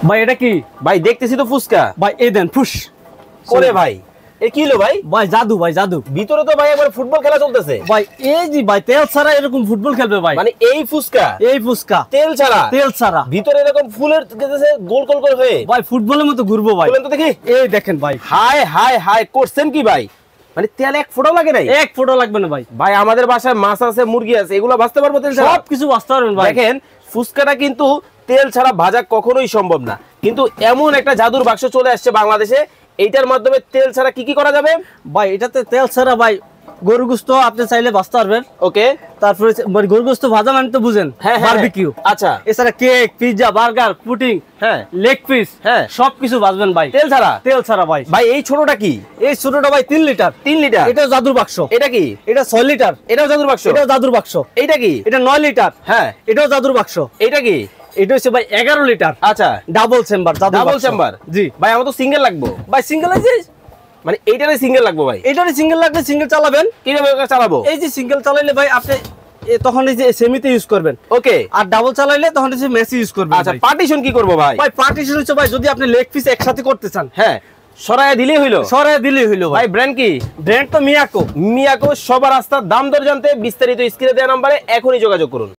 ভাই এটা কি ভাই দেখতেছি তো ফুসকা ভাই এই দেন ফুস করে ভাই এ কি হলো ভাই? ভাই জাদু ভাই জাদু ভিতরে তো ভাই একবার ফুটবল খেলা চলতেছে ভাই এই জি ভাই তেল ছাড়া এরকম ফুটবল খেলবে ভাই মানে এই ফুসকা এই ফুসকা তেল ছাড়া তেল ছাড়া ভিতরে এরকম ফুলের গেছে গোল গোল করে হয়ে ভাই ফুটবলের মতো ঘুরবো ভাই বলেন তো দেখি এই দেখেন ভাই হায় হায় হায় করছেন কি ভাই? মানে তেল এক ফোঁটাও লাগে নাই? এক ফোঁটা লাগবে না ভাই ভাই আমাদের বাসায় মাছ আছে মুরগি আছে এগুলো ভাজতে পারবো তেল ছাড়া? সব কিছু বাঁচতে পারবেন ভাই দেখেন ফুসকাটা কিন্তু তেল ছাড়া ভাজা কখনোই সম্ভব না, কিন্তু এমন একটা জাদুর বাক্স চলে আসছে বাংলাদেশে, এইটার মাধ্যমে তেল ছাড়া কি কি করা যাবে? ভাই এটাতে তেল ছাড়া ভাই গরু গোশত আপনি চাইলে বাঁচতে পারবেন। ওকে, তারপরে গরু গোশত ভাজা মানে তো বুঝেন, হ্যাঁ বারবিকিউ। আচ্ছা, এছাড়া কেক, পিৎজা, বার্গার, পুডিং, হ্যাঁ লেগ পিস, হ্যাঁ সবকিছু ভাজবেন ভাই তেল ছাড়া। তেল ছাড়া ভাই। ভাই এই ছোটটা কি? এই ছোটটা ভাই 3 লিটার। 3 লিটার? এটা জাদুর বাক্স। এটা কি? এটা 6 লিটার। এটাও জাদুর বাক্স? এটাও জাদুর বাক্স। এইটা কি? এটা 9 লিটার। হ্যাঁ এটাও জাদুর বাক্স। এইটা কি? এটা হচ্ছে ভাই 11 লিটার। আচ্ছা, ডাবল চেম্বার জাদুর ডাবল বাক্স। চেম্বার। জি ভাই আমার তো সিঙ্গেল লাগবে। ভাই সিঙ্গেল আছে, মানে এইটারে সিঙ্গেল লাগবে ভাই? এটারে সিঙ্গেল লাগলে সিঙ্গেল চালাবেন। কিভাবে চালাবো? এই যে সিঙ্গেল চালাইলে ভাই আপনি তখন এই যে সেমিতে ইউজ করবেন। ওকে, আর ডাবল চালাইলে তখন এই যে মেসি ইউজ করবেন। আচ্ছা পার্টিশন কি করব ভাই? ভাই পার্টিশন হচ্ছে ভাই যদি আপনি লেগ পিস একসাথে করতে চান, হ্যাঁ সরায়া দিলেই হইলো। সরায় দিলেই হইলো ভাই। ভাই ব্র্যান্ড কি? ব্র্যান্ড তো মিয়াকো। মিয়াকো। সবার রাস্তার দাম দর জানতে বিস্তারিত স্ক্রিনে দেওয়া নম্বরে এখনই যোগাযোগ করুন।